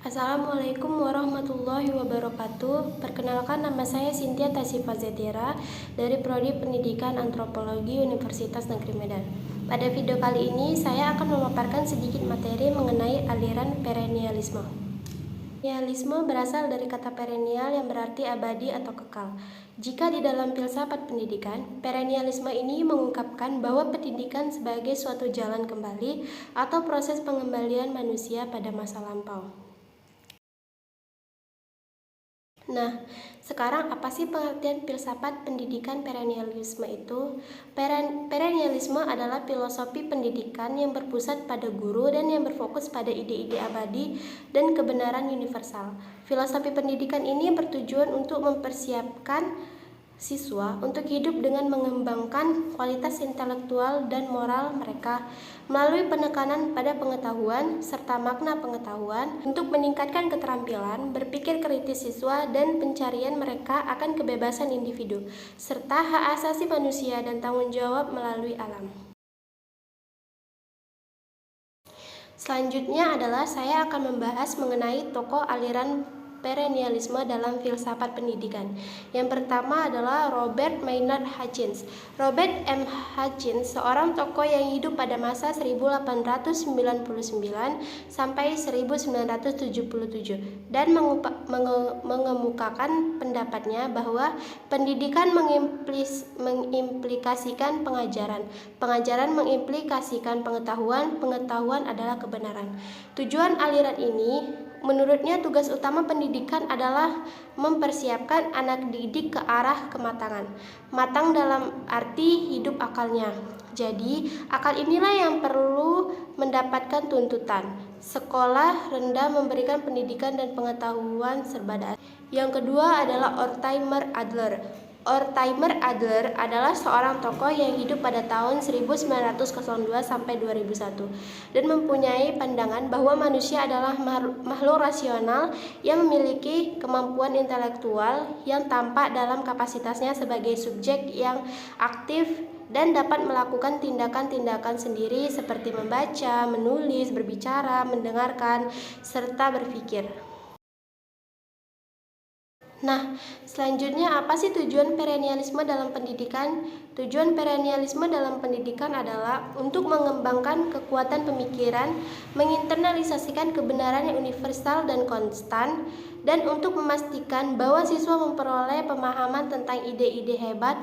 Assalamualaikum warahmatullahi wabarakatuh. Perkenalkan, nama saya Cynthia Tasifa Zetira dari Prodi Pendidikan Antropologi Universitas Negeri Medan. Pada video kali ini saya akan memaparkan sedikit materi mengenai aliran perennialisme. Perennialisme berasal dari kata perennial yang berarti abadi atau kekal. Jika di dalam filsafat pendidikan, perennialisme ini mengungkapkan bahwa pendidikan sebagai suatu jalan kembali atau proses pengembalian manusia pada masa lampau. Nah, sekarang apa sih pengertian filsafat pendidikan perennialisme itu? Perennialisme adalah filosofi pendidikan yang berpusat pada guru dan yang berfokus pada ide-ide abadi dan kebenaran universal. Filosofi pendidikan ini bertujuan untuk mempersiapkan siswa untuk hidup dengan mengembangkan kualitas intelektual dan moral mereka melalui penekanan pada pengetahuan serta makna pengetahuan untuk meningkatkan keterampilan berpikir kritis siswa dan pencarian mereka akan kebebasan individu serta hak asasi manusia dan tanggung jawab melalui alam. Selanjutnya adalah saya akan membahas mengenai tokoh aliran perennialisme dalam filsafat pendidikan. Yang pertama adalah Robert Maynard Hutchins. Robert M. Hutchins seorang tokoh yang hidup pada masa 1899 sampai 1977 dan mengemukakan pendapatnya bahwa pendidikan mengimplikasikan pengajaran. Pengajaran mengimplikasikan pengetahuan, pengetahuan adalah kebenaran. Tujuan aliran ini, menurutnya tugas utama pendidikan adalah mempersiapkan anak didik ke arah kematangan. Matang dalam arti hidup akalnya. Jadi, akal inilah yang perlu mendapatkan tuntutan. Sekolah rendah memberikan pendidikan dan pengetahuan serba dasar. Yang kedua adalah Mortimer Adler. Mortimer Adler adalah seorang tokoh yang hidup pada tahun 1902 sampai 2001 dan mempunyai pandangan bahwa manusia adalah makhluk rasional yang memiliki kemampuan intelektual yang tampak dalam kapasitasnya sebagai subjek yang aktif dan dapat melakukan tindakan-tindakan sendiri seperti membaca, menulis, berbicara, mendengarkan, serta berpikir. Nah, selanjutnya apa sih tujuan perennialisme dalam pendidikan? Tujuan perennialisme dalam pendidikan adalah untuk mengembangkan kekuatan pemikiran, menginternalisasikan kebenaran yang universal dan konstan, dan untuk memastikan bahwa siswa memperoleh pemahaman tentang ide-ide hebat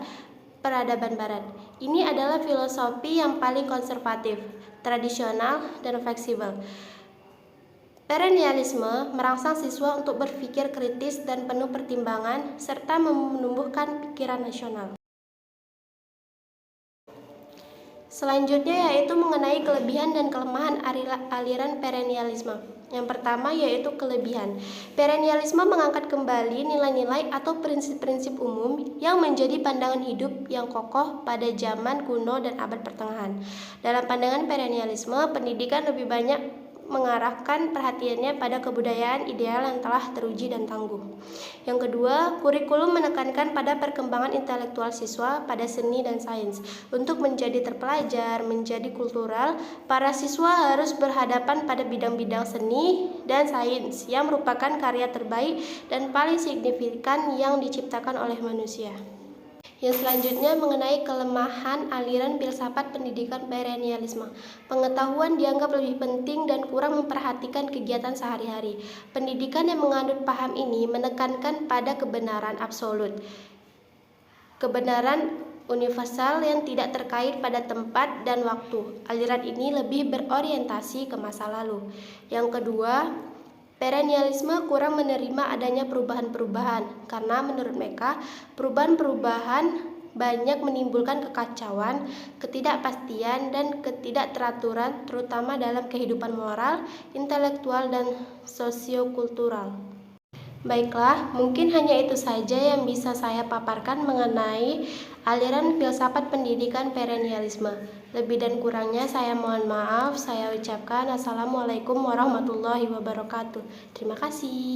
peradaban barat. Ini adalah filosofi yang paling konservatif, tradisional, dan fleksibel. Perennialisme merangsang siswa untuk berpikir kritis dan penuh pertimbangan, serta menumbuhkan pikiran nasional. Selanjutnya yaitu mengenai kelebihan dan kelemahan aliran perennialisme. Yang pertama yaitu kelebihan. Perennialisme mengangkat kembali nilai-nilai atau prinsip-prinsip umum yang menjadi pandangan hidup yang kokoh pada zaman kuno dan abad pertengahan. Dalam pandangan perennialisme, pendidikan lebih banyak mengarahkan perhatiannya pada kebudayaan ideal yang telah teruji dan tangguh. Yang kedua, kurikulum menekankan pada perkembangan intelektual siswa pada seni dan sains. Untuk menjadi terpelajar, menjadi kultural, para siswa harus berhadapan pada bidang-bidang seni dan sains yang merupakan karya terbaik dan paling signifikan yang diciptakan oleh manusia. Yang selanjutnya mengenai kelemahan aliran filsafat pendidikan perennialisme. Pengetahuan dianggap lebih penting dan kurang memperhatikan kegiatan sehari-hari. Pendidikan yang menganut paham ini menekankan pada kebenaran absolut, kebenaran universal yang tidak terkait pada tempat dan waktu. Aliran ini lebih berorientasi ke masa lalu. Yang kedua, perennialisme kurang menerima adanya perubahan-perubahan karena menurut mereka perubahan-perubahan banyak menimbulkan kekacauan, ketidakpastian, dan ketidakteraturan terutama dalam kehidupan moral, intelektual, dan sosiokultural. Baiklah, mungkin hanya itu saja yang bisa saya paparkan mengenai aliran filsafat pendidikan perennialisme. Lebih dan kurangnya saya mohon maaf. Saya ucapkan Assalamualaikum warahmatullahi wabarakatuh. Terima kasih.